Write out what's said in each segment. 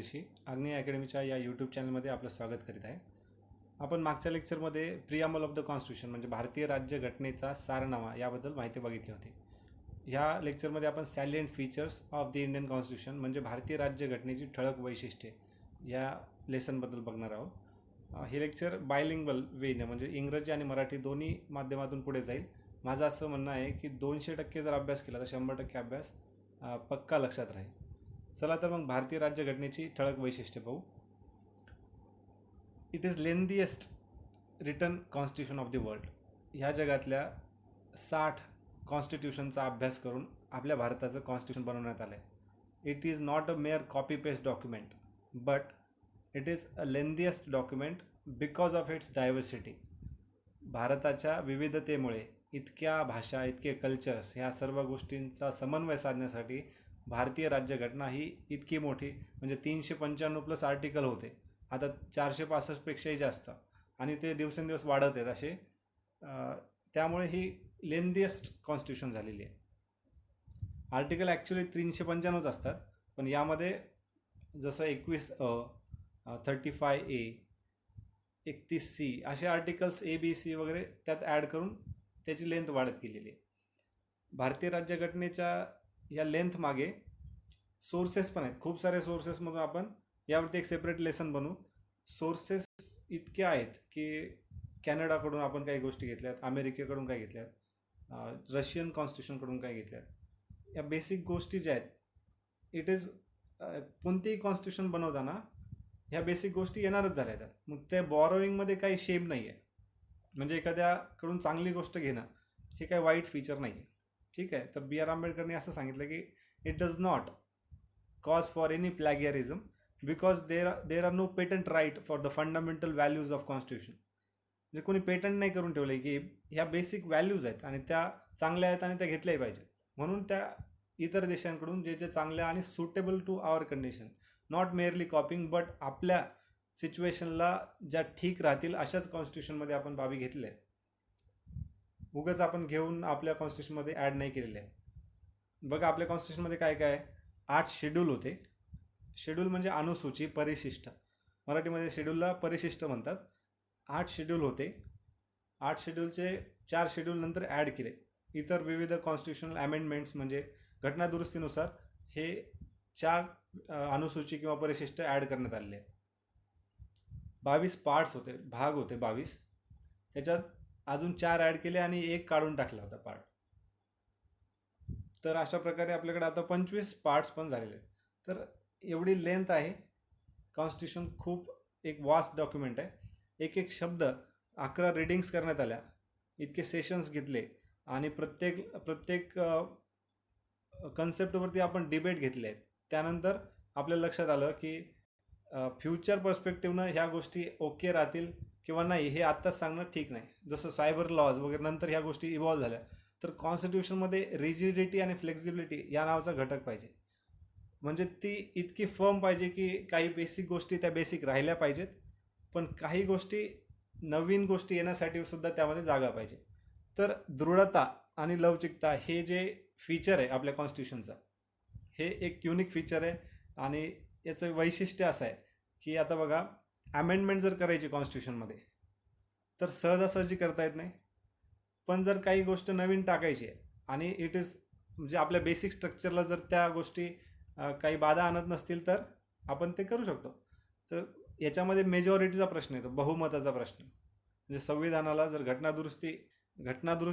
परदेशी आग्नेय अकॅडमीच्या या यूट्यूब चॅनलमध्ये आपलं स्वागत करीत आहे. आपण मागच्या लेक्चरमध्ये प्रिॲम्बल ऑफ द कॉन्स्टिट्यूशन म्हणजे भारतीय राज्यघटनेचा सारनामा याबद्दल माहिती बघितली होती. ह्या लेक्चरमध्ये आपण salient features of the Indian constitution म्हणजे भारतीय राज्यघटनेची ठळक वैशिष्ट्ये या लेसनबद्दल बघणार आहोत. हे लेक्चर बायलिंग्वल वेने म्हणजे इंग्रजी आणि मराठी दोन्ही माध्यमातून पुढे जाईल. माझं असं म्हणणं आहे की 200% जर अभ्यास केला तर 100% अभ्यास पक्का लक्षात राहील. चला तर मग भारतीय राज्यघटनेची ठळक वैशिष्ट्ये पाहू. It is lengthiest written constitution of the world. ह्या जगातल्या 60 कॉन्स्टिट्यूशनचा अभ्यास करून आपल्या भारताचं कॉन्स्टिट्यूशन बनवण्यात आलं आहे. It is not a mere copy paste document but it is a lengthiest document because of its diversity. भारताच्या विविधतेमुळे इतक्या भाषा, इतके कल्चर्स, ह्या सर्व गोष्टींचा समन्वय साधण्यासाठी भारतीय राज्यघटना ही इतकी मोठी म्हणजे 395 प्लस आर्टिकल होते, आता 465पेक्षाही जास्त, आणि ते दिवसेंदिवस वाढत आहेत असे. त्यामुळे ही लेंदीएस्ट कॉन्स्टिट्यूशन झालेली आहे. आर्टिकल ॲक्च्युली 395च असतात, पण यामध्ये जसं 21A, 35A, 31C असे आर्टिकल्स ABC वगैरे त्यात ॲड करून त्याची लेंथ वाढत गेलेली आहे. भारतीय राज्यघटनेच्या या लेंथ मागे सोर्सेस पण आहेत. खूप सारे सोर्सेसमधून आपण यावरती एक सेपरेट लेसन बनवू. सोर्सेस इतके आहेत की कॅनडाकडून आपण काही गोष्टी घेतल्यात, अमेरिकेकडून काही घेतल्यात, रशियन कॉन्स्टिट्यूशनकडून काही घेतल्यात. या बेसिक गोष्टी ज्या आहेत, इट इज कोणतेही कॉन्स्टिट्यूशन बनवताना ह्या बेसिक गोष्टी येणारच झाल्या आहेत. मग त्या बॉरोईंगमध्ये काही शेम नाही आहे. म्हणजे एखाद्याकडून चांगली गोष्ट घेणं हे काही वाईट फीचर नाही आहे. ठीक आहे. तर B.R. आंबेडकरने असं सांगितलं की it does not cause for any plagiarism because there are no patent right for the fundamental values of constitution. म्हणजे कोणी पेटंट नाही करून ठेवलं की ह्या बेसिक व्हॅल्यूज आहेत आणि त्या चांगल्या आहेत आणि त्या घेतल्याही पाहिजेत. म्हणून त्या इतर देशांकडून जे जे चांगल्या आणि suitable to our condition, not merely copying but आपल्या सिच्युएशनला ज्या ठीक राहतील अशाच कॉन्स्टिट्यूशनमध्ये आपण बाबी घेतल्या आहेत. उगाच आपण घेऊन आपल्या कॉन्स्टिट्यूशनमध्ये ॲड नाही केलेले आहे. बघा आपल्या कॉन्स्टिट्यूशनमध्ये काय काय आहे. 8 शेड्यूल होते. शेड्यूल म्हणजे अनुसूची, परिशिष्ट. मराठीमध्ये शेड्यूलला परिशिष्ट म्हणतात. 8 शेड्यूल होते. 8 शेड्यूलचे 4 शेड्यूल नंतर ॲड केले. इतर विविध कॉन्स्टिट्यूशनल अमेंडमेंट्स म्हणजे घटनादुरुस्तीनुसार हे 4 अनुसूची किंवा परिशिष्ट ॲड करण्यात आलेले आहेत. 22 पार्ट्स होते, भाग होते 22. त्याच्यात अजून 4 ॲड केले आणि 1 काढून टाकला होता पार्ट. तर अशा प्रकारे आपल्याकडे आता 25 पार्ट्स पण झालेले आहेत. तर एवढी लेंथ आहे. कॉन्स्टिट्यूशन खूप एक वास्ट डॉक्युमेंट आहे. एक एक शब्द 11 रिडिंग्स करण्यात आल्या, इतके सेशन्स घेतले आणि प्रत्येक कन्सेप्टवरती आपण डिबेट घेतले आहेत. त्यानंतर आपल्या लक्षात आलं की फ्युचर पर्स्पेक्टिव्हनं ह्या गोष्टी ओके राहतील किंवा नाही हे आत्ताच सांगणं ठीक नाही. जसं सायबर लॉज वगैरे नंतर ह्या गोष्टी इव्हॉल्व्ह झाल्या. तर कॉन्स्टिट्यूशनमध्ये रिजिडिटी आणि फ्लेक्झिबिलिटी या नावाचा घटक पाहिजे. म्हणजे ती इतकी फर्म पाहिजे की काही बेसिक गोष्टी त्या बेसिक राहिल्या पाहिजेत, पण काही गोष्टी नवीन गोष्टी येण्यासाठी सुद्धा त्यामध्ये जागा पाहिजे. तर दृढता आणि लवचिकता हे जे फीचर आहे आपल्या कॉन्स्टिट्यूशनचं, हे एक युनिक फीचर आहे. आणि याचं वैशिष्ट्य असं आहे की आता बघा, अमेंडमेंट जर करायची कॉन्स्टिट्यूशनमध्ये तर सहजासहजी करता येत नाही. पण जर काही गोष्ट नवीन टाकायची आहे आणि इट इज म्हणजे आपल्या बेसिक स्ट्रक्चरला जर त्या गोष्टी काही बाधा आणत नसतील तर आपण ते करू शकतो. तर याच्यामध्ये मेजॉरिटीचा प्रश्न येतो, बहुमताचा प्रश्न. म्हणजे संविधानाला जर घटनादुरुस्ती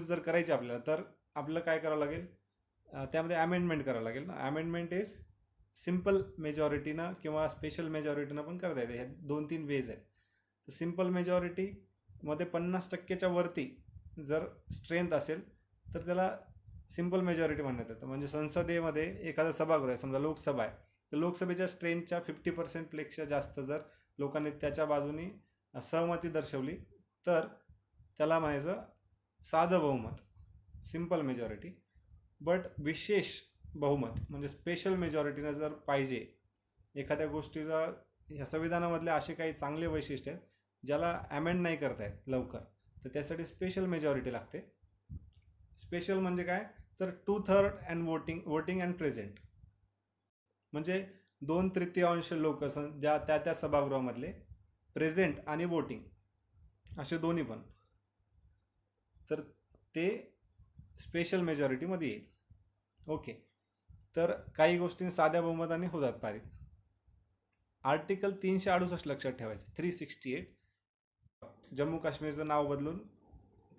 जर करायची आपल्याला तर आपल्याला काय करावं लागेल, त्यामध्ये अमेंडमेंट करावं लागेल ना. अमेंडमेंट इज सिम्पल मेजॉरिटीनं किंवा स्पेशल मेजॉरिटीनं पण करता येते. ह्या 2-3 वेज आहेत. तर सिम्पल मेजॉरिटीमध्ये 50%च्या वरती जर स्ट्रेंथ असेल तर त्याला सिम्पल मेजॉरिटी म्हणण्यात येतं. म्हणजे संसदेमध्ये एखादा सभागृह आहे, समजा लोकसभा आहे, तर लोकसभेच्या स्ट्रेंथच्या 50%पेक्षा जास्त जर लोकांनी त्याच्या बाजूने सहमती दर्शवली तर त्याला म्हणायचं साधं बहुमत, सिम्पल मेजॉरिटी. बट विशेष बहुमत म्हणजे स्पेशल मेजॉरिटीनं जर पाहिजे एखाद्या गोष्टीला, ह्या संविधानामधले असे काही चांगले वैशिष्ट्य आहेत ज्याला अमेंड नाही करता येत लवकर, तर त्यासाठी स्पेशल मेजॉरिटी लागते. स्पेशल म्हणजे काय, तर 2/3 अँड वोटिंग अँड प्रेझेंट. म्हणजे 2/3 लोक ज्या त्या सभागृहामधले प्रेझेंट आणि वोटिंग असे दोन्ही पण, तर ते स्पेशल मेजॉरिटीमध्ये येईल. ओके, तर काही गोष्टी साध्या बहुमताने होतात पारित. आर्टिकल 368 लक्षात ठेवायचं, 368. जम्मू काश्मीरचं नाव बदलून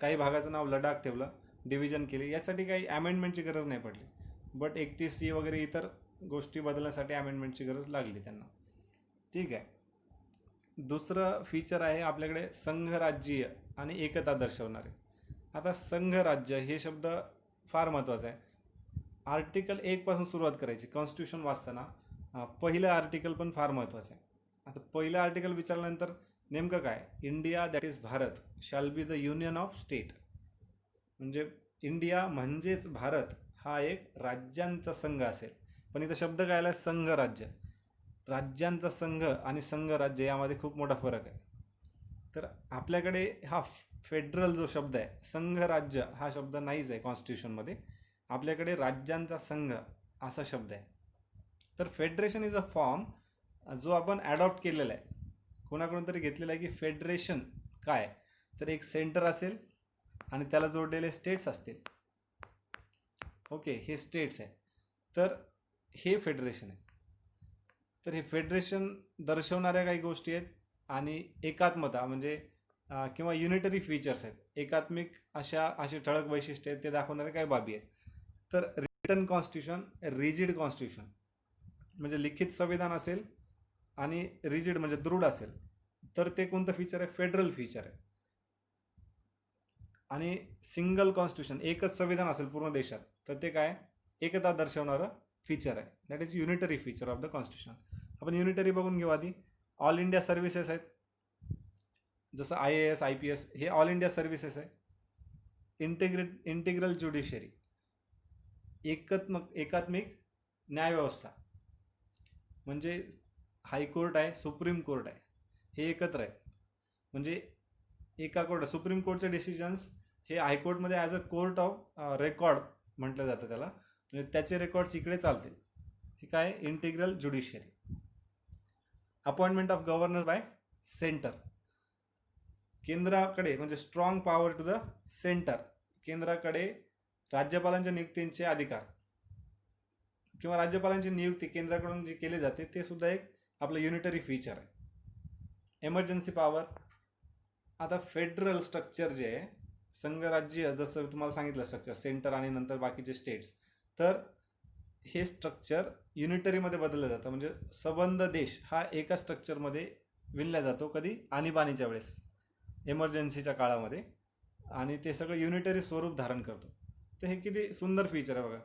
काही भागाचं नाव लडाख ठेवलं, डिव्हिजन केले, यासाठी काही अमेंडमेंटची गरज नाही पडली. बट 31C वगैरे इतर गोष्टी बदलण्यासाठी अमेंडमेंटची गरज लागली त्यांना. ठीक आहे. दुसरं फीचर आहे आपल्याकडे संघराज्यीय आणि एकता दर्शवणारे. आता संघराज्य हे शब्द फार महत्त्वाचा आहे. आर्टिकल 1 पासून सुरुवात करायची. कॉन्स्टिट्यूशन वाचताना पहिलं आर्टिकल पण फार महत्त्वाचं आहे. आता पहिलं आर्टिकल विचारल्यानंतर नेमकं काय, India that is Bharat shall be the union of state. म्हणजे इंडिया म्हणजेच भारत हा एक राज्यांचा संघ असेल. पण इथं शब्द काय आला, संघराज्य. राज्यांचा संघ आणि संघराज्य यामध्ये खूप मोठा फरक आहे. तर आपल्याकडे हा फेडरल जो शब्द आहे, संघराज्य हा शब्द नाहीच आहे कॉन्स्टिट्यूशनमध्ये. आपल्याकडे राज्यांचा संघ असा शब्द आहे. तर फेडरेशन इज अ फॉर्म जो आपण ॲडॉप्ट केलेला आहे, कोणाकडून तरी घेतलेला आहे. की फेडरेशन काय, तर एक सेंटर असेल आणि त्याला जोडलेले स्टेट्स असतील. ओके, हे स्टेट्स आहे, तर हे फेडरेशन आहे. तर हे फेडरेशन दर्शवणाऱ्या काही गोष्टी आहेत आणि एकात्मता म्हणजे किंवा युनिटरी फीचर्स आहेत. एकात्मिक अशी ठळक वैशिष्ट्ये आहेत, ते दाखवणाऱ्या काही बाबी आहेत. तर रिटन कॉन्स्टिट्यूशन, रिजिड कॉन्स्टिट्यूशन म्हणजे लिखित संविधान असेल आणि रिजिड म्हणजे दृढ असेल, तर ते कोणतं फीचर आहे, फेडरल फीचर आहे. आणि सिंगल कॉन्स्टिट्यूशन, एकच संविधान असेल पूर्ण देशात, तर ते काय, एकता दर्शवणारं फीचर आहे. That is unitary feature of the constitution. आपण युनिटरी बघून घेऊ आधी. ऑल इंडिया सर्व्हिसेस आहेत, जसं IAS IPS हे ऑल इंडिया सर्व्हिसेस आहे. इंटिग्रल ज्युडिशरी, एकात्मिक न्यायव्यवस्था, म्हणजे हायकोर्ट आहे, सुप्रीम कोर्ट आहे, हे एकत्र आहे. म्हणजे एका कोर्ट, सुप्रीम कोर्टचे डिसिजन्स हे हायकोर्टमध्ये as a court of record म्हटलं जातं त्याला, म्हणजे त्याचे रेकॉर्ड्स इकडे चालतील. ठीक आहे. Integral judiciary. Appointment of governor by centre, केंद्राकडे म्हणजे strong power to the centre, केंद्राकडे राज्यपालांच्या नियुक्तींचे अधिकार किंवा राज्यपालांची नियुक्ती केंद्राकडून जी केली जाते, ते सुद्धा एक आपलं युनिटरी फीचर आहे. Emergency power. आता फेडरल स्ट्रक्चर जे आहे, संघराज्य जसं तुम्हाला सांगितलं स्ट्रक्चर, सेंटर आणि नंतर बाकीचे स्टेट्स, तर हे स्ट्रक्चर युनिटरीमध्ये बदललं जातं. म्हणजे सबंध देश हा एका स्ट्रक्चरमध्ये विणला जातो. कधी, आणीबाणीच्या वेळेस, एमर्जन्सीच्या काळामध्ये, आणि ते सगळं युनिटरी स्वरूप धारण करतो. तर हे किती सुंदर फीचर आहे बघा.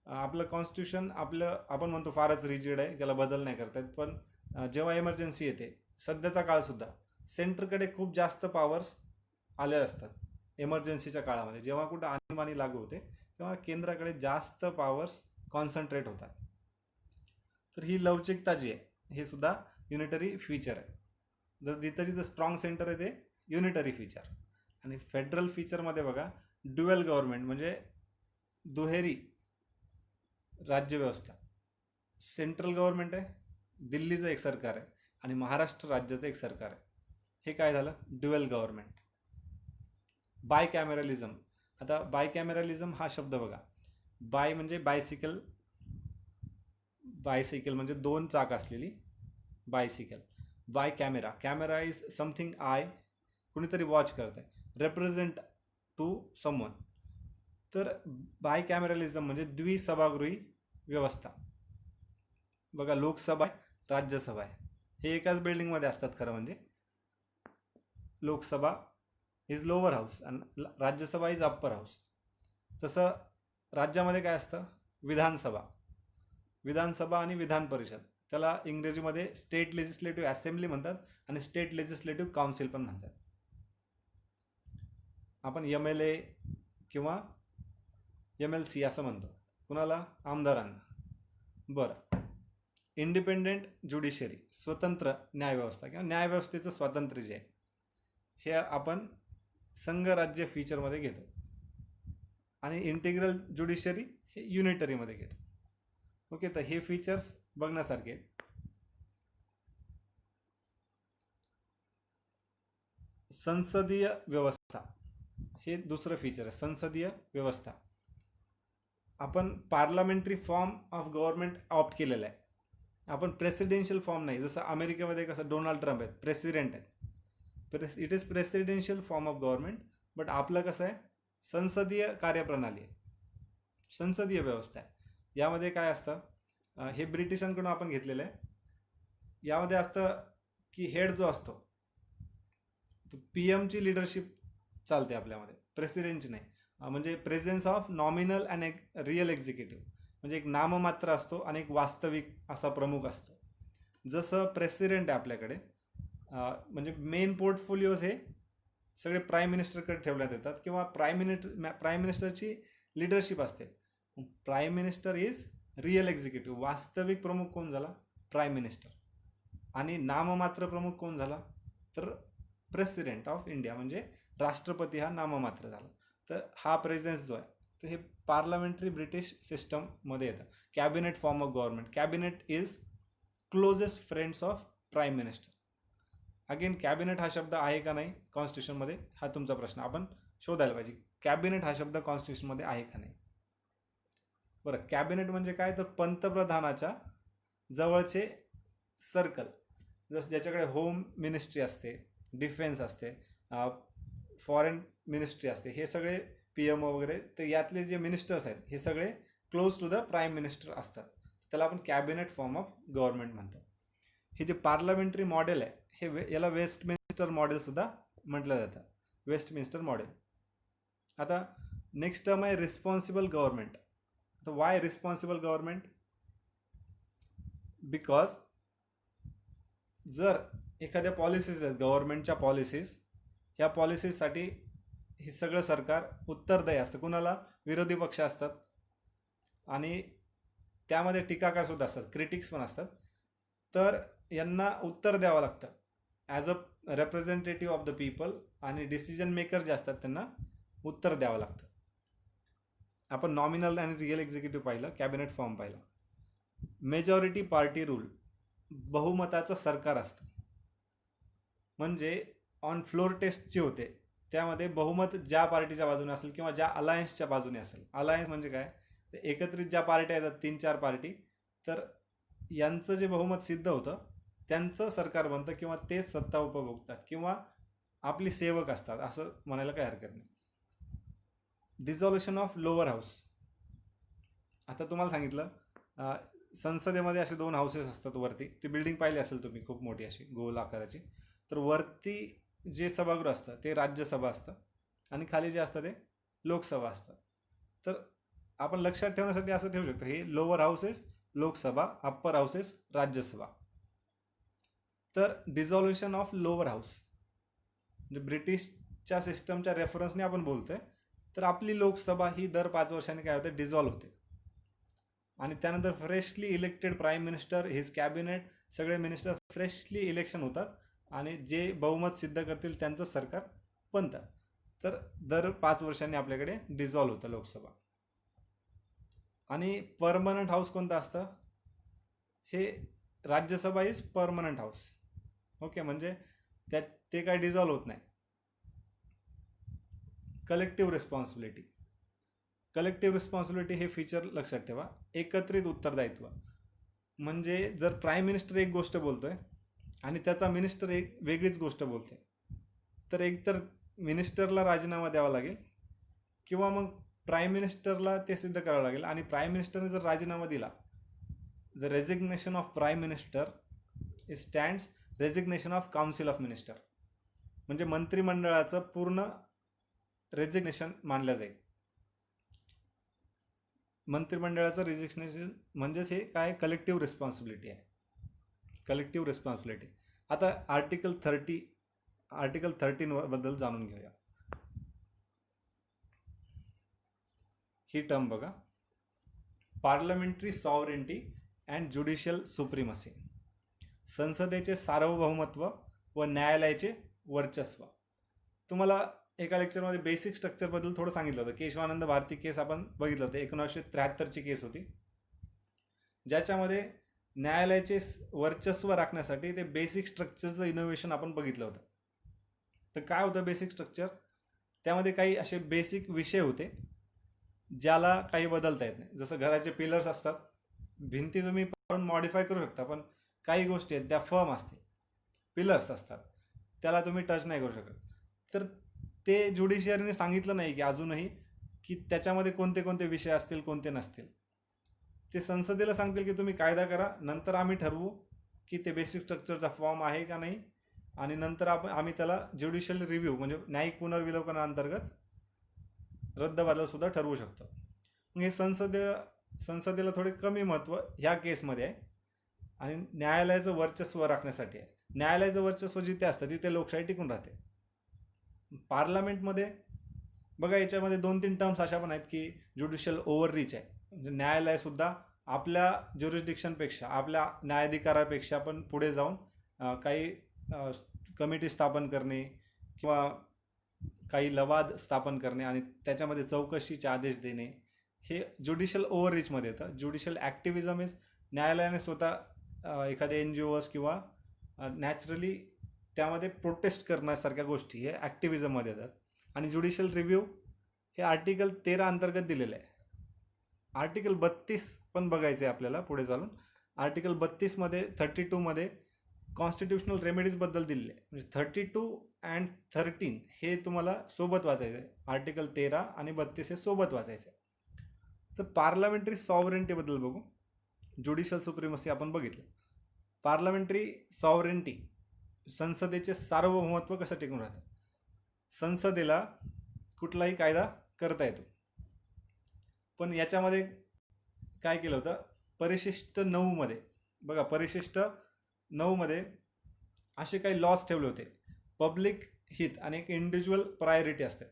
आपलं कॉन्स्टिट्यूशन आपण म्हणतो फारच रिजिड आहे, त्याला बदल नाही करता येत. पण जेव्हा एमर्जन्सी येते, सध्याचा काळसुद्धा, सेंटरकडे खूप जास्त पॉवर्स आलेल्या असतात एमर्जन्सीच्या काळामध्ये. जेव्हा कुठं आणीबाणी लागू होते, तेव्हा केंद्राकडे जास्त पॉवर्स कॉन्सन्ट्रेट होतात. तर ही लवचिकता जी आहे, हे सुद्धा युनिटरी फीचर आहे. जर जिथं जिथं स्ट्रॉंग सेंटर आहे, ते युनिटरी फीचर. आणि फेडरल फीचरमध्ये बघा, ड्युअल गव्हर्नमेंट म्हणजे दुहेरी राज्यव्यवस्था. सेंट्रल गव्हर्नमेंट आहे, दिल्लीचं एक सरकार आहे, आणि महाराष्ट्र राज्याचं एक सरकार आहे. हे काय झालं, ड्युअल गव्हर्नमेंट. बाय कॅमेरलिझम. आता बाय कॅमेरलिझम हा शब्द बघा, बाय म्हणजे बायसिकल, म्हणजे 2 चाक असलेली bicycle. Bi camera, camera is something eye, कुणीतरी वॉच करत आहे, रेप्रेझेंट टू समवन. तर बाय कॅमेरलिझम म्हणजे द्विसभागृही व्यवस्था. बघा, लोकसभा आहे, राज्यसभा आहे, हे एकाच बिल्डिंगमध्ये असतात. खरं म्हणजे लोकसभा इज लोअर हाऊस आणि राज्यसभा इज अप्पर हाऊस. तसं राज्यामध्ये काय असतं, विधानसभा आणि विधान परिषद. त्याला इंग्रजीमध्ये स्टेट लेजिस्लेटिव्ह असेंब्ली म्हणतात आणि स्टेट लेजिस्लेटिव्ह काउन्सिल पण म्हणतात. आपण MLA किंवा MLC असं म्हणतो कुणाला, आमदारांना. बरं. इंडिपेंडेंट ज्युडिशरी, स्वतंत्र न्यायव्यवस्था किंवा न्यायव्यवस्थेचं स्वातंत्र्य जे आहे, हे आपण संघराज्य फीचरमध्ये घेतो. आणि इंटिग्रल ज्युडिशरी हे युनिटरीमध्ये घेतो. ओके, तर हे फीचर्स बघण्यासारखे. संसदीय व्यवस्था हे दुसरं फीचर आहे. संसदीय व्यवस्था, आपण parliamentary form of government opt केलेला आहे. आपण प्रेसिडेन्शियल फॉर्म नाही, जसं अमेरिकेमध्ये कसं डोनाल्ड ट्रम्प आहेत, प्रेसिडेंट आहेत. It is presidential form of government. But आपलं कसं आहे, संसदीय कार्यप्रणाली आहे, संसदीय व्यवस्था आहे. यामध्ये काय असतं, हे ब्रिटिशांकडून आपण घेतलेलं आहे. यामध्ये असतं की हेड जो असतो तो PM ची लिडरशिप चालते आपल्यामध्ये, प्रेसिडेंटची नाही. म्हणजे presence of nominal and real executive, म्हणजे एक नाममात्र असतो आणि एक वास्तविक असा प्रमुख असतो. जसं प्रेसिडेंट आहे आपल्याकडे, म्हणजे मेन पोर्टफोलिओज हे सगळे प्राईम मिनिस्टरकडे ठेवण्यात येतात, किंवा प्राईम मिनिस्टरची लिडरशिप असते. Prime minister is real executive. वास्तविक प्रमुख कोण झाला, प्राईम मिनिस्टर. आणि नाममात्र प्रमुख कोण झाला, तर प्रेसिडेंट ऑफ इंडिया, म्हणजे राष्ट्रपती हा नाममात्र झाला. तर हा प्रेझेन्स जो आहे, तर हे पार्लमेंटरी ब्रिटिश सिस्टममध्ये येतं. Cabinet form of government, cabinet is closest friends of prime minister. Again cabinet हा शब्द आहे का नाही कॉन्स्टिट्यूशनमध्ये, हा तुमचा प्रश्न, आपण शोधायला पाहिजे. कॅबिनेट हा शब्द कॉन्स्टिट्यूशनमध्ये आहे का नाही. बरं, कॅबिनेट म्हणजे काय, तर पंतप्रधानाच्या जवळचे सर्कल, जसं ज्याच्याकडे होम मिनिस्ट्री असते, डिफेन्स असते, फॉरेन मिनिस्ट्री असते, हे सगळे PM वगैरे, तर यातले जे मिनिस्टर्स आहेत हे सगळे close to the prime minister असतात. त्याला आपण कॅबिनेट फॉर्म ऑफ गव्हर्नमेंट म्हणतो. हे जे पार्लमेंटरी मॉडेल आहे, हे याला वेस्टमिन्स्टर मॉडेलसुद्धा म्हटलं जातं, वेस्टमिन्स्टर मॉडेल. आता नेक्स्ट टर्म आहे रिस्पॉन्सिबल गव्हर्नमेंट. तर वाय रिस्पॉन्सिबल गव्हर्नमेंट, बिकॉज जर एखाद्या पॉलिसीज आहेत गव्हर्नमेंटच्या पॉलिसीज, ह्या पॉलिसीजसाठी हे सगळं सरकार उत्तरदायी असतं. कुणाला, विरोधी पक्ष असतात, आणि त्यामध्ये टीकाकारसुद्धा असतात, क्रिटिक्स पण असतात. तर यांना उत्तर द्यावं लागतं as a representative of the people, आणि डिसिजन मेकर जे असतात त्यांना उत्तर द्यावं लागतं. आपण नॉमिनल आणि रिअल एक्झिक्युटिव्ह पाहिलं, कॅबिनेट फॉर्म पाहिलं. मेजॉरिटी पार्टी रूल, बहुमताचं सरकार असतं. म्हणजे ऑन फ्लोर टेस्ट जी होते त्यामध्ये बहुमत ज्या पार्टीच्या बाजूने असेल किंवा ज्या अलायन्सच्या बाजूने असेल, अलायन्स म्हणजे काय, तर एकत्रित ज्या पार्ट्या येतात 3-4 पार्टी, तर यांचं जे बहुमत सिद्ध होतं त्यांचं सरकार बनतं, किंवा तेच सत्ता उपभोगतात, किंवा आपली सेवक असतात, असं म्हणायला काही हरकत नाही. डिझॉल्युशन ऑफ लोअर हाऊस, आता तुम्हाला सांगितलं संसदेमध्ये असे 2 हाऊसेस असतात वरती. ती बिल्डिंग पाहिली असेल तुम्ही, खूप मोठी अशी गोल आकाराची. तर वरती जे सभागृह असतं ते राज्यसभा असतं, आणि खाली जे असतं ते लोकसभा असतं. तर आपण लक्षात ठेवण्यासाठी असं ठेवू शकतो, हे lower houses Lok Sabha, upper houses Rajya Sabha. तर डिझॉल्युशन ऑफ लोअर हाऊस म्हणजे ब्रिटिशच्या सिस्टमच्या रेफरन्सने आपण बोलतोय. तर आपली लोकसभा ही दर 5 वर्षांनी काय होते, डिझॉल्व्ह होते, आणि त्यानंतर freshly elected prime minister, his cabinet, सगळे मिनिस्टर फ्रेशली इलेक्शन होतात, आणि जे बहुमत सिद्ध करतील त्यांचं सरकार बनतं. तर दर 5 वर्षांनी आपल्याकडे डिझॉल्व्ह होतं लोकसभा. आणि परमनंट हाऊस कोणतं असतं, हे Rajya Sabha is permanent house. Okay, म्हणजे ते काय डिझॉल्व्ह होत नाही. कलेक्टिव्ह रिस्पॉन्सिबिलिटी, कलेक्टिव्ह रिस्पॉन्सिबिलिटी हे फीचर लक्षात ठेवा. एकत्रित उत्तरदायित्व, म्हणजे जर प्राईम मिनिस्टर एक गोष्ट बोलतोय आणि त्याचा मिनिस्टर एक वेगळीच गोष्ट बोलते, तर एकतर मिनिस्टरला राजीनामा द्यावा लागेल, किंवा मग प्राईम मिनिस्टरला ते सिद्ध करावं लागेल. आणि प्राईम मिनिस्टरने जर राजीनामा दिला, the resignation of prime minister stands resignation of council of minister, म्हणजे मंत्रिमंडळाचं पूर्ण रेझिग्नेशन मानलं जाईल. मंत्रिमंडळाचं रेझिग्नेशन म्हणजेच हे काय, कलेक्टिव्ह रिस्पॉन्सिबिलिटी आहे, कलेक्टिव्ह रिस्पॉन्सिबिलिटी. आता आर्टिकल 13 बद्दल जाणून घेऊया. ही टर्म बघा, पार्लमेंटरी सॉव्हरेंटी अँड ज्युडिशियल सुप्रीमसी, संसदेचे सार्वभौमत्व व न्यायालयाचे वर्चस्व. तुम्हाला एका लेक्चरमध्ये बेसिक स्ट्रक्चरबद्दल थोडं सांगितलं होतं. केशवानंद भारती केस आपण बघितलं होतं, 1973ची केस होती, ज्याच्यामध्ये न्यायालयाचे वर्चस्व राखण्यासाठी ते बेसिक स्ट्रक्चरचं इनोव्हेशन आपण बघितलं होतं. तर काय होतं बेसिक स्ट्रक्चर? त्यामध्ये काही असे बेसिक विषय होते ज्याला काही बदलता येत नाही. जसं घराचे पिलर्स असतात, भिंती तुम्ही पाडून मॉडिफाय करू शकता, पण काही गोष्टी आहेत त्या फर्म असतील, पिलर्स असतात, त्याला तुम्ही टच नाही करू शकत. तर ते ज्युडिशियरीने सांगितलं नाही की अजूनही की त्याच्यामध्ये कोणते कोणते विषय असतील, कोणते नसतील. ते संसदेला सांगतील की तुम्ही कायदा करा, नंतर आम्ही ठरवू की ते बेसिक स्ट्रक्चरचा फॉर्म आहे का नाही, आणि नंतर आम्ही त्याला ज्युडिशियल रिव्ह्यू म्हणजे न्यायिक पुनर्विलोकनाअंतर्गत रद्दबातल सुद्धा ठरवू शकतो. मग हे संसदेला थोडे कमी महत्त्व ह्या केसमध्ये आहे आणि न्यायालयाचं वर्चस्व राखण्यासाठी आहे. न्यायालयाचं वर्चस्व जिथे असतं तिथे लोकशाही टिकून राहते. पार्लमेंटमध्ये बघा, याच्यामध्ये 2-3 टर्म्स अशा पण आहेत की ज्युडिशियल ओव्हररीच आहे, म्हणजे न्यायालयसुद्धा आपल्या ज्युरिस्डिक्शनपेक्षा, आपल्या न्यायाधिकारापेक्षा पण पुढे जाऊन काही कमिटी स्थापन करणे किंवा काही लवाद स्थापन करणे आणि त्याच्यामध्ये चौकशीचे आदेश देणे, हे ज्युडिशियल ओव्हररीचमध्ये येतं. ज्युडिशियल ॲक्टिव्हिजम इज न्यायालयाने स्वतः एखाद्या NGOज किंवा नॅचरली त्यामध्ये प्रोटेस्ट करण्यासारख्या गोष्टी हे ॲक्टिव्हिजममध्ये येतात. आणि ज्युडिशियल रिव्ह्यू हे आर्टिकल 13 अंतर्गत दिलेलं आहे. आर्टिकल 32 पण बघायचं आहे आपल्याला पुढे चालून. आर्टिकल 32मध्ये 32मध्ये कॉन्स्टिट्युशनल रेमेडीजबद्दल दिलेले आहे. म्हणजे 32 अँड 13 हे तुम्हाला सोबत वाचायचं आहे. आर्टिकल 13 आणि 32 हे सोबत वाचायचं आहे. तर पार्लमेंटरी सॉव्हरेंटीबद्दल बघू. ज्युडिशियल सुप्रिमसी आपण बघितलं. पार्लमेंटरी सॉव्हरेंटी, संसदेचे सार्वभौमत्व कसं टिकून राहतं. संसदेला कुठलाही कायदा करता येतो, पण याच्यामध्ये काय केलं होतं, परिशिष्ट 9मध्ये बघा, परिशिष्ट 9मध्ये असे काही लॉज ठेवले होते. पब्लिक हित आणि एक इंडिव्हिज्युअल प्रायोरिटी असते.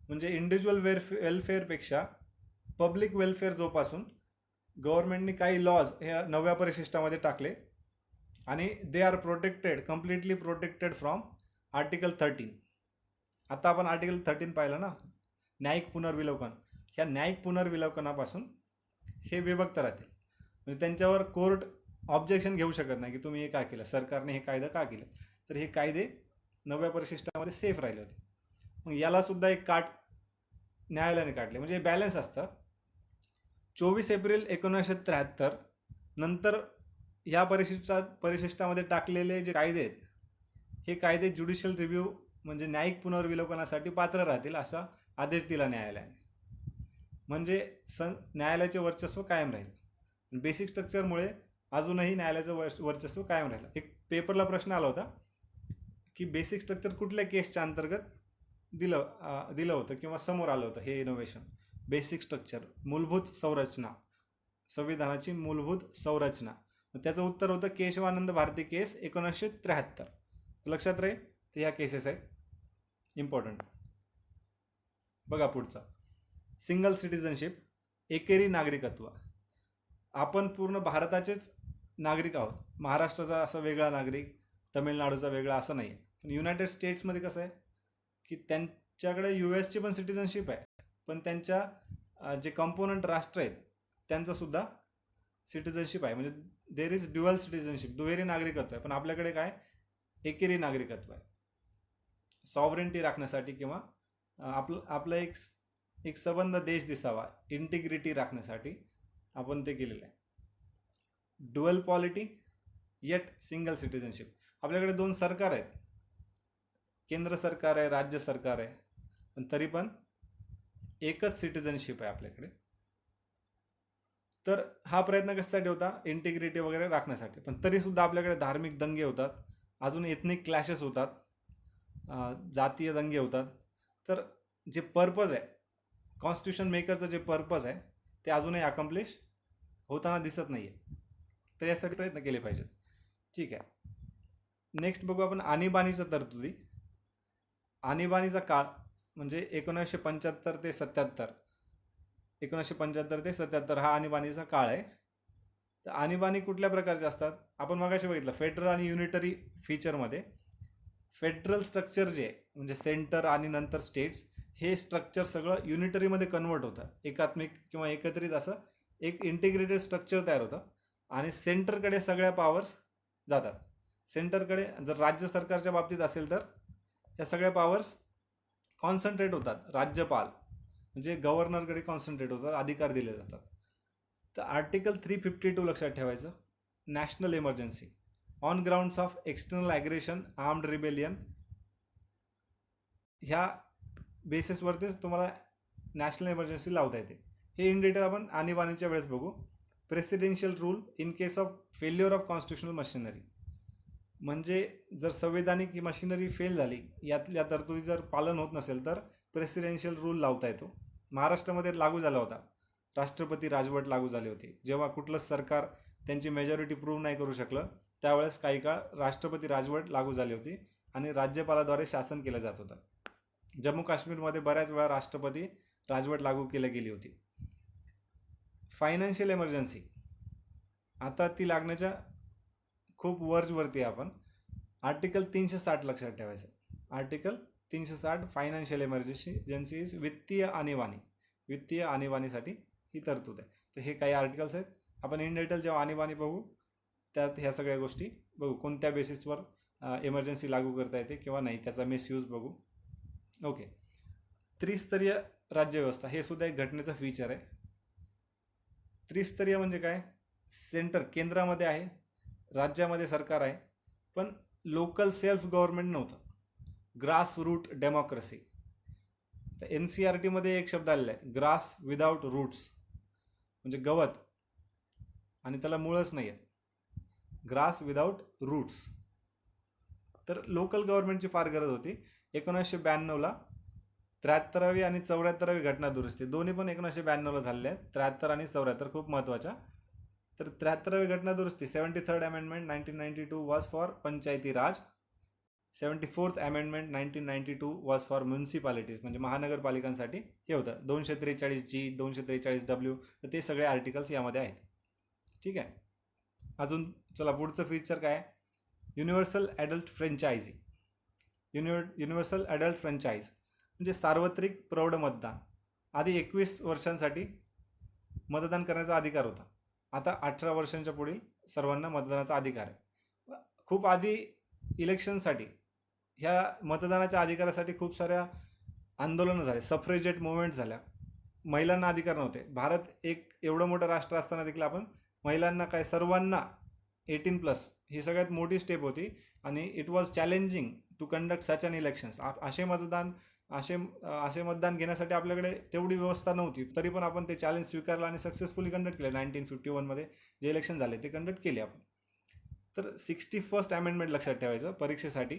म्हणजे इंडिव्हिज्युअल वेलफेअरपेक्षा पब्लिक वेलफेअर जोपासून गव्हर्नमेंटने काही लॉज हे 9व्या परिशिष्टामध्ये टाकले आणि they are protected, completely protected from article 13. आता आपण आर्टिकल 13 पाहिलं ना, न्यायिक पुनर्विलोकन. ह्या न्यायिक पुनर्विलोकनापासून हे विभक्त राहतील. म्हणजे त्यांच्यावर कोर्ट ऑब्जेक्शन घेऊ शकत नाही की तुम्ही हे का केलं, सरकारने हे कायदा का केलं. तर हे कायदे 9व्या परिशिष्टामध्ये सेफ राहिले होते. मग याला सुद्धा एक काट न्यायालयाने काढले. म्हणजे बॅलन्स असतं. 24 एप्रिल 1973 नंतर ह्या परिशिष्टामध्ये टाकलेले जे कायदे आहेत, हे कायदे ज्युडिशियल रिव्ह्यू म्हणजे न्यायिक पुनर्विलोकनासाठी पात्र राहतील असा आदेश दिला न्यायालयाने. म्हणजे न्यायालयाचे वर्चस्व कायम राहील. बेसिक स्ट्रक्चरमुळे अजूनही न्यायालयाचं वर्चस्व कायम राहिलं. एक पेपरला प्रश्न आला होता की बेसिक स्ट्रक्चर कुठल्या केसच्या अंतर्गत दिलं होतं किंवा समोर आलं होतं हे इनोव्हेशन. बेसिक स्ट्रक्चर, मूलभूत संरचना, संविधानाची मूलभूत संरचना. त्याचं उत्तर होतं केशवानंद भारती केस 1973. लक्षात राहील. ते ह्या केसेस आहेत इम्पॉर्टंट. बघा पुढचा, सिंगल सिटिझनशिप, एकेरी नागरिकत्व. आपण पूर्ण भारताचेच नागरिक आहोत. महाराष्ट्राचा असा वेगळा नागरिक, तमिळनाडूचा वेगळा असं नाही आहे. पण युनायटेड स्टेट्समध्ये कसं आहे की त्यांच्याकडे US ची पण सिटिझनशिप आहे, पण त्यांच्या जे कंपोनंट राष्ट्र आहेत त्यांचंसुद्धा सिटिझनशिप आहे. म्हणजे देर इज ड्युअल सिटिझनशिप, दुहेरी नागरिकत्व आहे. पण आपल्याकडे काय, एकेरी नागरिकत्व आहे. सॉव्हरेंटी राखण्यासाठी किंवा आपला एक संबंध देश दिसावा, इंटिग्रिटी राखण्यासाठी आपण ते केलेलं आहे. Dual polity eight single citizenship. आपल्याकडे 2 सरकार आहेत, केंद्र सरकार आहे, राज्य सरकार आहे, पण तरी पण एकच सिटिझनशिप आहे आपल्याकडे. तर हा प्रयत्न कशासाठी होता, इंटिग्रिटी वगैरे राखण्यासाठी. पण तरीसुद्धा आपल्याकडे धार्मिक दंगे होतात, अजून एथनिक क्लॅशेस होतात, जातीय दंगे होतात. तर जे पर्पज आहे, कॉन्स्टिट्यूशन मेकरचं जे पर्पज आहे ते अजूनही अकम्प्लिश होताना दिसत नाही आहे. तर यासाठी प्रयत्न केले पाहिजेत. ठीक आहे. नेक्स्ट बघू आपण आणीबाणीच्या तरतुदी. आणीबाणीचा काळ म्हणजे 1975 ते 77. 1975 ते 77 हा आणीबाणीचा काळ आहे. तर आणीबाणी कुठल्या प्रकारचे असतात, आपण मगाशी बघितलं फेडरल आणि युनिटरी फीचरमध्ये. फेडरल स्ट्रक्चर जे आहे म्हणजे सेंटर आणि नंतर स्टेट्स, हे स्ट्रक्चर सगळं युनिटरीमध्ये कन्वर्ट होतं, एकात्मिक किंवा एकत्रित असं एक इंटिग्रेटेड स्ट्रक्चर तयार होतं. आणि सेंटरकडे सगळ्या पॉवर्स जातात. सेंटरकडे जर राज्य सरकारच्या बाबतीत असेल तर या सगळ्या पॉवर्स कॉन्सन्ट्रेट होतात. राज्यपाल म्हणजे गव्हर्नरकडे कॉन्सन्ट्रेट होतात, अधिकार दिले जातात. तर आर्टिकल 352 लक्षात ठेवायचं. National emergency on grounds of external aggression, armed rebellion, ह्या बेसिसवरतीच तुम्हाला नॅशनल इमर्जन्सी लावता येते. हे इन डिटेल आपण आणीबाणीच्या वेळेस बघू. Presidential rule in case of failure of constitutional machinery, म्हणजे जर संवैधानिक ही मशिनरी फेल झाली, यातल्या तरतुदी जर पालन होत नसेल तर प्रेसिडेन्शियल रूल लावता येतो. महाराष्ट्रामध्ये लागू झाला होता, राष्ट्रपती राजवट लागू झाली होती. जेव्हा कुठलंच सरकार त्यांची मेजॉरिटी प्रूव्ह नाही करू शकलं त्यावेळेस काही काळ राष्ट्रपती राजवट लागू झाली होती आणि राज्यपालाद्वारे शासन केलं जात होतं. जम्मू काश्मीरमध्ये बऱ्याच वेळा राष्ट्रपती राजवट लागू केली गेली होती. फायनान्शियल इमर्जन्सी आता ती लागण्याच्या खूप वर्जवरती आहे. आपण आर्टिकल 360 लक्षात ठेवायचं. आर्टिकल 360 फायनान्शियल इमर्जन्सी इज वित्तीय आणीबाणी. वित्तीय आणीबाणीसाठी ही तरतूद आहे. तर हे काही आर्टिकल्स आहेत. आपण इन डिटेल जेव्हा आणीबाणी बघू त्यात ह्या सगळ्या गोष्टी बघू, कोणत्या बेसिसवर इमर्जन्सी लागू करता येते किंवा नाही, त्याचा मिसयूज बघू. ओके. त्रिस्तरीय राज्यव्यवस्था हे सुद्धा एक घटनेचं फीचर आहे. त्रिस्तरीय म्हणजे काय? सेंटर केंद्रामध्ये आहे, राज्यामध्ये सरकार आहे, पण लोकल सेल्फ गव्हर्नमेंट नव्हतं. Grass root democracy. तर NCERTमध्ये एक शब्द आलेला आहे, ग्रास विदाउट रूट्स, म्हणजे गवत आणि त्याला मूळच नाही आहे. Grass without roots. तर लोकल गव्हर्नमेंटची फार गरज होती. 1992ला 73वी आणि 74वी घटना दुरुस्ती दोन्ही पण 1992ला झालेल्या आहेत. 73 आणि 74 खूप महत्त्वाच्या. तर 73वी घटना दुरुस्ती 73rd amendment 1992 was for panchayati raj. 74th amendment 1992 was for municipalities, म्हणजे महानगरपालिकांसाठी हे होतं. 243G 243W, तर ते सगळे आर्टिकल्स यामध्ये आहेत. ठीक आहे. अजून चला पुढचं फीचर काय आहे? Universal adult franchise. Universal adult franchise म्हणजे सार्वत्रिक प्रौढ मतदान. आधी 21 वर्षांसाठी मतदान करण्याचा अधिकार होता. आता 18 वर्षांच्या पुढील सर्वांना मतदानाचा अधिकार आहे. खूप आधी इलेक्शनसाठी ह्या मतदानाच्या अधिकारासाठी खूप साऱ्या आंदोलनं झाले, सफ्रेजेट मुवमेंट झाल्या. महिलांना अधिकार नव्हते. भारत एक एवढं मोठं राष्ट्र असताना देखील आपण महिलांना काय सर्वांना 18+ ही सगळ्यात मोठी स्टेप होती आणि it was challenging to conduct such an elections. असे मतदान घेण्यासाठी आपल्याकडे तेवढी व्यवस्था नव्हती, तरी पण आपण ते चॅलेंज स्वीकारलं आणि सक्सेसफुली कंडक्ट केलं. 1951मध्ये जे इलेक्शन झाले ते कंडक्ट केले आपण. तर 61st अमेंडमेंट लक्षात ठेवायचं परीक्षेसाठी.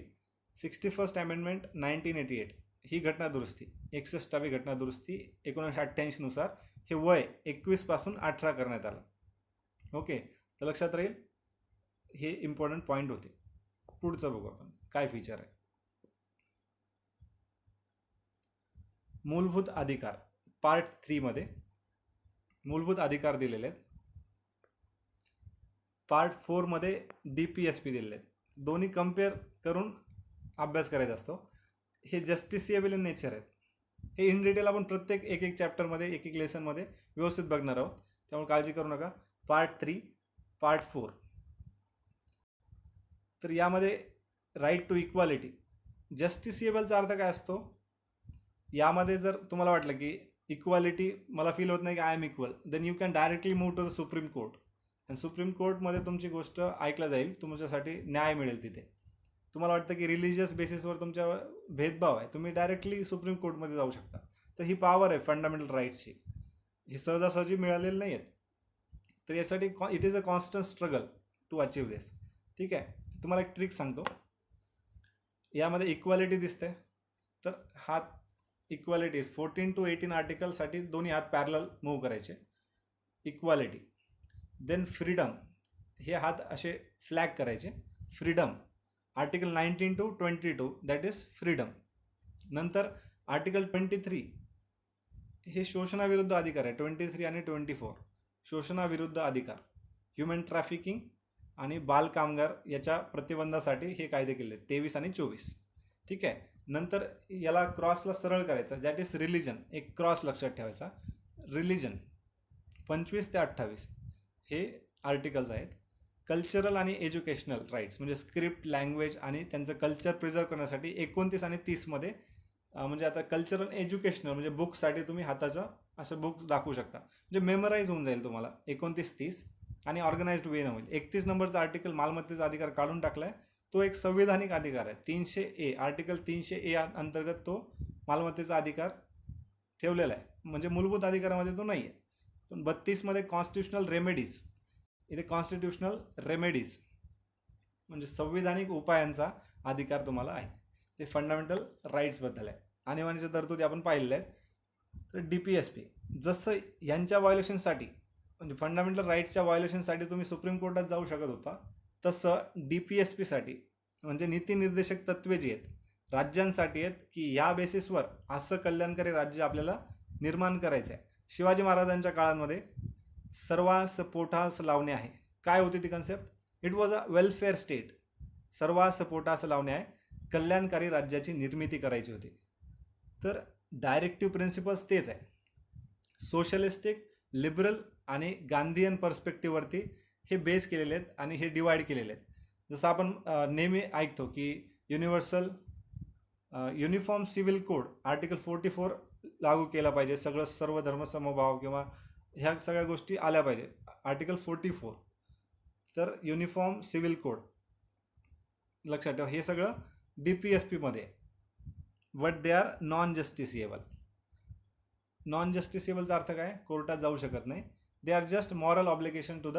61st अमेंडमेंट 1988 ही घटना दुरुस्ती, 61वी घटना दुरुस्ती 1988 नुसार हे वय 21 पासून 18 करण्यात आलं. ओके, तर लक्षात राहील, हे इम्पॉर्टंट पॉईंट होते. पुढचं बघू आपण काय फीचर आहे. मूलभूत अधिकार पार्ट 3 मध्ये मूलभूत अधिकार दिलेले आहेत. पार्ट 4 मध्ये DPSP दिलेले आहेत. दोन्ही कम्पेअर करून अभ्यास करायचा असतो. हे जस्टिसिएबल इन नेचर आहेत. हे इन डिटेल आपण प्रत्येक एक चॅप्टरमध्ये एक लेसनमध्ये व्यवस्थित बघणार आहोत, त्यामुळे काळजी करू नका. Part 3 part 4. तर यामध्ये राईट टू इक्वालिटी. जस्टिसिएबलचा अर्थ काय असतो? यामध्ये जर तुम्हाला वाटलं की इक्वालिटी मला फील होत नाही की I am equal, then you can directly move to the supreme court. आणि सुप्रीम कोर्टमध्ये तुमची गोष्ट ऐकल्या जाईल, तुमच्यासाठी न्याय मिळेल तिथे. तुम्हाला वाटतं की रिलिजियस बेसिसवर तुमच्या भेदभाव आहे, तुम्ही डायरेक्टली सुप्रीम कोर्टमध्ये जाऊ शकता. तर ही पॉवर आहे फंडामेंटल राईट्सची. हे सहजासहजी मिळालेले नाही आहेत. तर यासाठी it is a constant struggle to achieve this. ठीक आहे. तुम्हाला एक ट्रिक सांगतो. यामध्ये इक्वालिटी दिसते, तर हात इक्वालिटीज 14 to 18 आर्टिकलसाठी दोन्ही हात पॅरलल मूव्ह करायचे. इक्वालिटी. देन फ्रीडम, हे हात असे फ्लॅग करायचे. Freedom article 19 to 22 that is freedom. नंतर आर्टिकल 23 हे शोषणाविरुद्ध अधिकार आहे. 23 आणि 24 शोषणाविरुद्ध अधिकार, ह्युमन ट्रॅफिकिंग आणि बाल कामगार याच्या प्रतिबंधासाठी हे कायदे केले 23 आणि 24. ठीक आहे. नंतर याला क्रॉसला सरळ करायचं, दॅट इज रिलिजन. एक क्रॉस लक्षात ठेवायचा. रिलिजन 25 ते 28 हे आर्टिकल्स आहेत. कल्चरल आणि एज्युकेशनल राईट्स म्हणजे स्क्रिप्ट, लँग्वेज आणि त्यांचं कल्चर प्रिझर्व करण्यासाठी 29 आणि 30मध्ये म्हणजे आता कल्चरल एज्युकेशनल म्हणजे बुक्ससाठी तुम्ही हाताचं असं बुक्स दाखवू शकता, म्हणजे मेमराईज होऊन जाईल तुम्हाला 29-30 आणि ऑर्गनाइज्ड वेनं होईल. 31 नंबरचा आर्टिकल मालमत्तेचा अधिकार काढून टाकलाय, तो एक संविधानिक अधिकार आहे. 300A आर्टिकल 300A अंतर्गत तो मालमत्तेचा अधिकार ठेवलेला आहे, म्हणजे मूलभूत अधिकारामध्ये तो नाही आहे. पण 32मध्ये कॉन्स्टिट्युशनल रेमेडीज, इथे कॉन्स्टिट्युशनल रेमेडीज म्हणजे संविधानिक उपायांचा अधिकार तुम्हाला आहे. ते फंडामेंटल राईट्सबद्दल आहे. आणीबाणीच्या तरतुदी आपण पाहिलेल्या आहेत. तर DPSP जसं यांच्या व्हायोलेशनसाठी म्हणजे फंडामेंटल राईट्सच्या व्हायोलेशनसाठी तुम्ही सुप्रीम कोर्टात जाऊ शकत होता, तसं DPSPसाठी म्हणजे नीती निर्देशक तत्त्वे जी आहेत राज्यांसाठी आहेत की या बेसिसवर असं कल्याणकारी राज्य आपल्याला निर्माण करायचं आहे. शिवाजी महाराजांच्या काळामध्ये सर्वांस पोटास लावणे आहे. काय होती ती concept? It was a welfare state. सर्वांस पोटास लावणे आहे, कल्याणकारी राज्याची निर्मिती करायची होती. तर डायरेक्टिव्ह प्रिन्सिपल्स तेच आहे. सोशलिस्टिक, लिबरल आणि गांधीयन पर्स्पेक्टिव्हवरती हे बेस केलेले आहेत आणि हे डिवाईड केलेले आहेत. जसं आपण नेहमी ऐकतो की युनिफॉर्म सिव्हिल कोड आर्टिकल 44 लागू केला पाहिजे, सर्व धर्मसमभाव किंवा ह्या सगळ्या गोष्टी आल्या पाहिजे आर्टिकल 44. तर युनिफॉर्म सिव्हिल कोड लक्षात ठेवा, हे सगळं DPSPमध्ये. But they are non justiciable. Non जस्टिसिएबलचा अर्थ काय? कोर्टात जाऊ शकत नाही. They are just moral obligation to the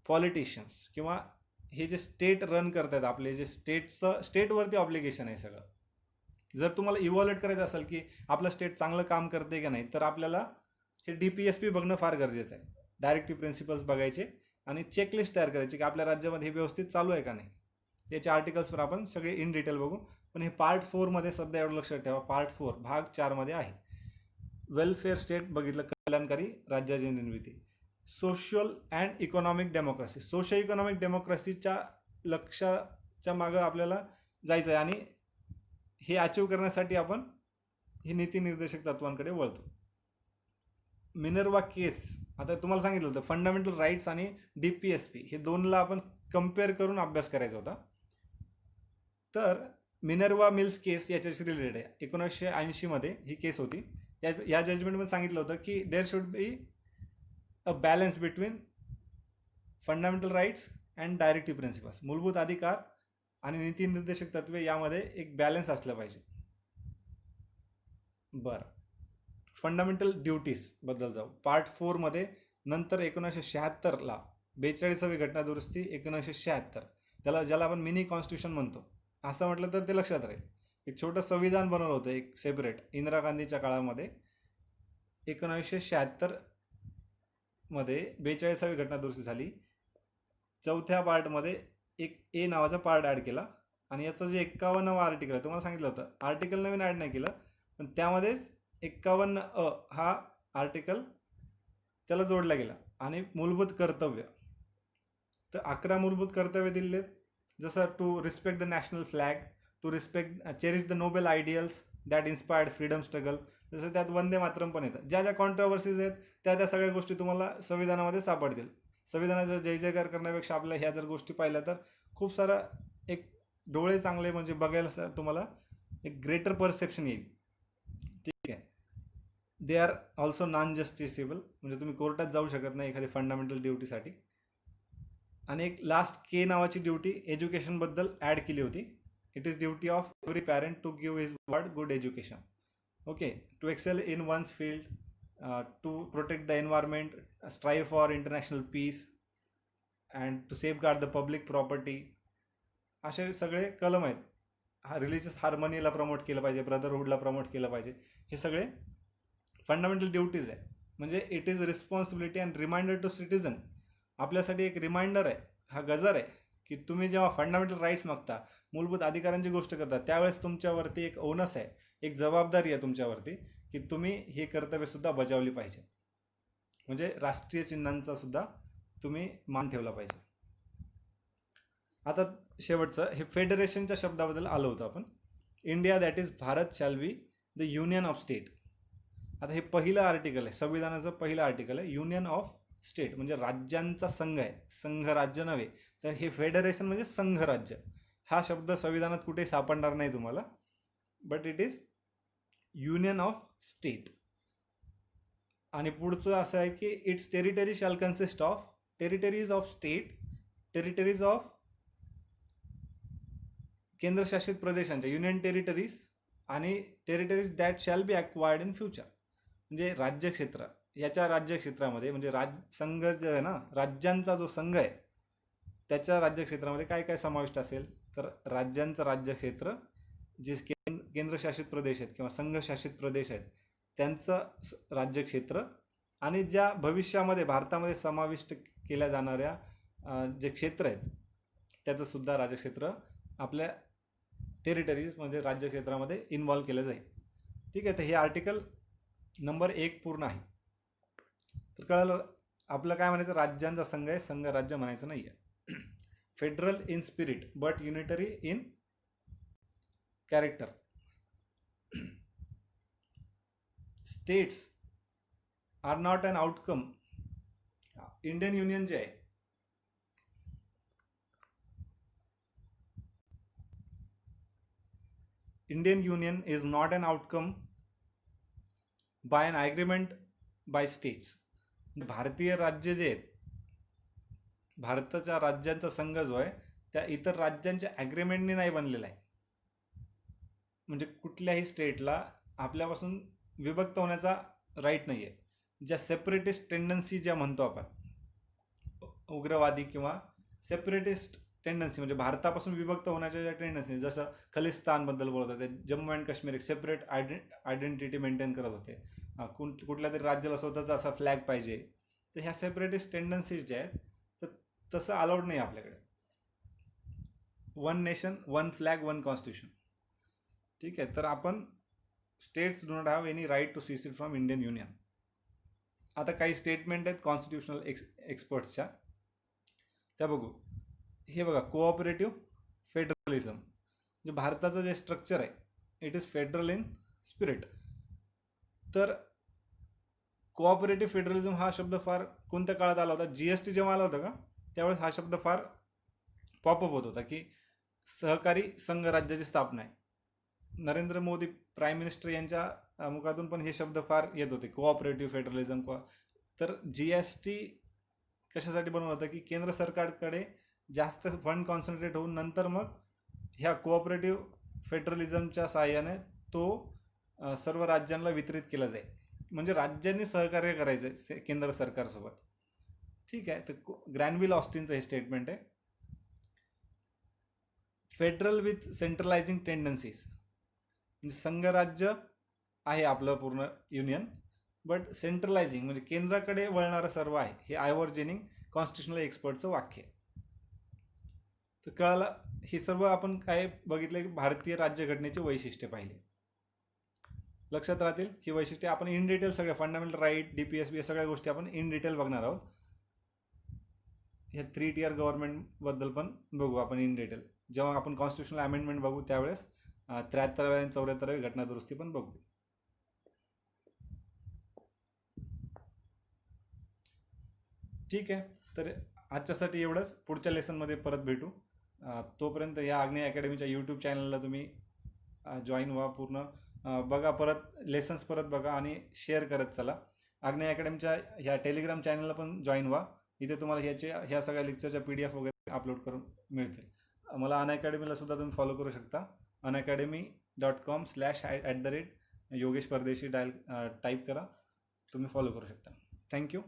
politicians किंवा हे जे स्टेट रन करतात आपले जे स्टेटवरती ऑब्लिगेशन आहे सगळं. जर तुम्हाला इव्हॉल्युएट करायचं असेल की आपलं स्टेट चांगलं काम करते का नाही, तर आपल्याला हे DPSP बघणं फार गरजेचं आहे. डायरेक्टिव्ह प्रिन्सिपल्स बघायचे आणि चेकलिस्ट तयार करायची की आपल्या राज्यामध्ये हे व्यवस्थित चालू आहे का नाही. त्याच्या आर्टिकल्सवर आपण सगळे इन डिटेल बघू. पण हे पार्ट 4मध्ये सध्या एवढं लक्षात ठेवा, पार्ट 4 भाग 4मध्ये आहे. वेलफेअर स्टेट बघितलं, कल्याणकारी राज्याची निर्मिती. Social and economic democracy. Social economic डेमोक्रेसीच्या लक्षाच्या मागं आपल्याला जायचं आहे आणि हे अचीव करण्यासाठी आपण हे नीती निर्देशक तत्वांकडे वळतो. मिनर्वा केस, आता तुम्हाला सांगितलं होतं फंडामेंटल राईट्स आणि DPSP हे दोनला आपण कम्पेअर करून अभ्यास करायचा होता. तर मिनर्वा मिल्स केस याच्याशी रिलेटेड आहे. 1980मध्ये ही केस होती. या जजमेंटमध्ये सांगितलं होतं की there should be a balance between fundamental rights and directive principles. मूलभूत अधिकार आणि नीती निर्देशक तत्वे यामध्ये एक बॅलन्स असलं पाहिजे. बरं, फंडामेंटल ड्युटीज बद्दल जाऊ. पार्ट 4मध्ये नंतर 1976ला 42वी घटना दुरुस्ती 1976, ज्याला आपण मिनी कॉन्स्टिट्यूशन म्हणतो असं म्हटलं तर ते लक्षात राहील. एक छोटं संविधान बनवलं होतं एक सेपरेट इंदिरा गांधीच्या काळामध्ये. 1976मध्ये 42वी घटना दुरुस्ती झाली. 4थ्या पार्टमध्ये एक A नावाचा पार्ट ॲड केला आणि याचं जे 51वा आर्टिकल आहे तुम्हाला सांगितलं होतं, आर्टिकल नवीन ॲड नाही केलं पण त्यामध्येच 51A हा आर्टिकल त्याला जोडला गेला. आणि मूलभूत कर्तव्य, तर 11 मूलभूत कर्तव्य दिलेले आहेत. जसं to respect the national flag, to cherish the noble ideals that inspired freedom struggle. जसं त्यात वंदे मातरम पण येतं. ज्या कॉन्ट्रोवर्सीज आहेत त्या सगळ्या गोष्टी तुम्हाला संविधानामध्ये सापडतील. संविधानाचा जय जयकार करण्यापेक्षा आपल्या ह्या जर गोष्टी पाहिल्या तर खूप सारा एक डोळे चांगले म्हणजे बघायला तुम्हाला एक ग्रेटर परसेप्शन येईल. ठीक आहे. They are also non justiciable म्हणजे तुम्ही कोर्टात जाऊ शकत नाही एखादी फंडामेंटल ड्युटीसाठी. आणि एक लास्ट K नावाची ड्युटी एज्युकेशनबद्दल ॲड केली होती. It is duty of every parent to give his word good education. Okay, to excel in one's field, to protect the environment, strive for international peace and to safeguard the public property. असे सगळे कलम आहेत. Religious हार्मनीला promote केलं पाहिजे, ब्रदरहूडला promote केलं पाहिजे. हे सगळे फंडामेंटल ड्युटीज आहे. म्हणजे it is responsibility and reminder to citizen. आपल्यासाठी एक रिमाइंडर आहे, हा गजर आहे की तुम्ही जेव्हा फंडामेंटल राईट्स मागता, मूलभूत अधिकारांची गोष्ट करता, त्यावेळेस तुमच्यावरती एक ओनस आहे, एक जबाबदारी आहे तुमच्यावरती की तुम्ही हे कर्तव्यसुद्धा बजावली पाहिजे. म्हणजे राष्ट्रीय चिन्हांचा सुद्धा तुम्ही मान ठेवला पाहिजे. आता शेवटचं हे फेडरेशनच्या शब्दाबद्दल आलो होतो आपण. India that is Bharat shall be the union of state. आता हे पहिलं आर्टिकल आहे, संविधानाचं पहिलं आर्टिकल आहे, युनियन ऑफ स्टेट म्हणजे राज्यांचा संघ आहे, संघ राज्य नव्हे. तर हे फेडरेशन म्हणजे संघ राज्य. हा शब्द संविधानात कुठे सापडणार नाही तुम्हाला, but it is union of state. आणि पुढचं असं आहे की it's territory shall consist of territories of state, territories of केंद्रशासित प्रदेशांच्या युनियन टेरिटरीज आणि territories that shall be acquired in future. म्हणजे राज्यक्षेत्र, याच्या राज्यक्षेत्रामध्ये म्हणजे संघ जे आहे ना, राज्यांचा जो संघ आहे त्याच्या राज्यक्षेत्रामध्ये काय काय समाविष्ट असेल, तर राज्यांचं राज्यक्षेत्र, जे केंद्रशासित प्रदेश आहेत किंवा संघशासित प्रदेश आहेत त्यांचं राज्यक्षेत्र, आणि ज्या भविष्यामध्ये भारतामध्ये समाविष्ट केल्या जाणाऱ्या जे क्षेत्र आहेत त्याचं सुद्धा राज्यक्षेत्र आपल्या टेरिटरीज म्हणजे राज्यक्षेत्रामध्ये इन्व्हॉल्व केलं जाईल. ठीक आहे, तर हे आर्टिकल नंबर 1 पूर्ण आहे. तर कळलं आपलं काय म्हणायचं, राज्यांचा संघ आहे, संघ राज्य म्हणायचं नाही आहे. Federal in spirit but unitary in character. States are not an outcome. Indian union जे आहे, Indian union is not an outcome by an agreement by states. भारतीय राज्य जे आहेत, भारताच्या राज्यांचा संघ जो आहे त्या इतर राज्यांच्या ॲग्रीमेंटने नाही बनलेला आहे. म्हणजे कुठल्याही स्टेटला आपल्यापासून विभक्त होण्याचा राईट नाही आहे. ज्या सेपरेटिस्ट टेंडन्सी ज्या म्हणतो आपण, उग्रवादी किंवा सेपरेटिस्ट टेंडन्सी म्हणजे भारतापासून विभक्त होण्याच्या ज्या टेंडन्सी, जसं खलिस्तानबद्दल बोलत होते, जम्मू अँड काश्मीर एक सेपरेट आयडेंटिटी मेंटेन करत होते, कुठल्या तरी राज्याला स्वतःचा असा फ्लॅग पाहिजे. तर ह्या सेपरेटिस्ट टेंडन्सीज ज्या आहेत तर तसं अलाउड नाही आपल्याकडे. One nation one flag one constitution. ठीक आहे, तर आपण states do not have any right to secede from Indian union. आता काही स्टेटमेंट आहेत कॉन्स्टिट्यूशनल एक्सपर्ट्सच्या, त्या बघू. हे बघा, कोऑपरेटिव्ह फेडरलिझम म्हणजे भारताचं जे स्ट्रक्चर आहे it is federal in spirit. तर कोऑपरेटिव्ह फेडरलिझम हा शब्द फार कोणत्या काळात आला होता, GST जेव्हा आला होता का त्यावेळेस हा शब्द फार पॉपअप होत होता की सहकारी संघ राज्याची स्थापना आहे. नरेंद्र मोदी प्राईम मिनिस्टर यांच्या मुखातून पण हे शब्द फार येत होते, कोऑपरेटिव्ह फेडरलिझम. तर GST कशासाठी बनवलं होतं की केंद्र सरकारकडे जास्त फंड कॉन्सन्ट्रेट होऊन नंतर मग ह्या कोऑपरेटिव्ह फेडरलिझमच्या सहाय्याने तो सर्व राज्यांना वितरित केला जाईल. म्हणजे राज्यांनी सहकार्य करायचं आहे केंद्र सरकारसोबत. ठीक आहे, तर ग्रॅनविल ऑस्टिनचं हे स्टेटमेंट आहे. फेडरल विथ सेंट्रलायझिंग टेंडन्सीज म्हणजे संघराज्य आहे आपलं पूर्ण युनियन, बट सेंट्रलायझिंग म्हणजे केंद्राकडे वळणारं सर्व आहे. हे आयवर जेनिंग कॉन्स्टिट्यूशनल एक्सपर्टचं वाक्य आहे. तर कळालं, हे सर्व आपण काय बघितलं की भारतीय राज्यघटनेची वैशिष्ट्ये पाहिली, लक्षात राहतील. ही वैशिष्ट्ये आपण इन डिटेल सगळ्या फंडामेंटल राईट, DPSB या सगळ्या गोष्टी आपण इन डिटेल बघणार आहोत. ह्या 3 tier गव्हर्नमेंटबद्दल पण बघू आपण इन डिटेल. जेव्हा आपण कॉन्स्टिट्यूशनल अमेंडमेंट बघू त्यावेळेस 73व्या आणि 74व्या घटनादुरुस्ती पण बघू. ठीक आहे, तर आजच्यासाठी एवढंच. पुढच्या लेसनमध्ये परत भेटू. तोपर्यंत या आग्नेय अकॅडमीच्या यूट्यूब चॅनलला तुम्ही जॉईन व्हा, पूर्ण बघा, परत लेसन्स परत बघा आणि शेअर करत चला. आग्नेय अकॅडमीच्या ह्या टेलिग्राम चॅनलला पण जॉईन व्हा. इथे तुम्हाला ह्या सगळ्या लेक्चरच्या PDF वगैरे अपलोड करून मिळतील. मला अनअकॅडमीला सुद्धा तुम्ही फॉलो करू शकता. unacademy.com/@योगेश परदेशी टाईप करा, तुम्ही फॉलो करू शकता. थँक्यू.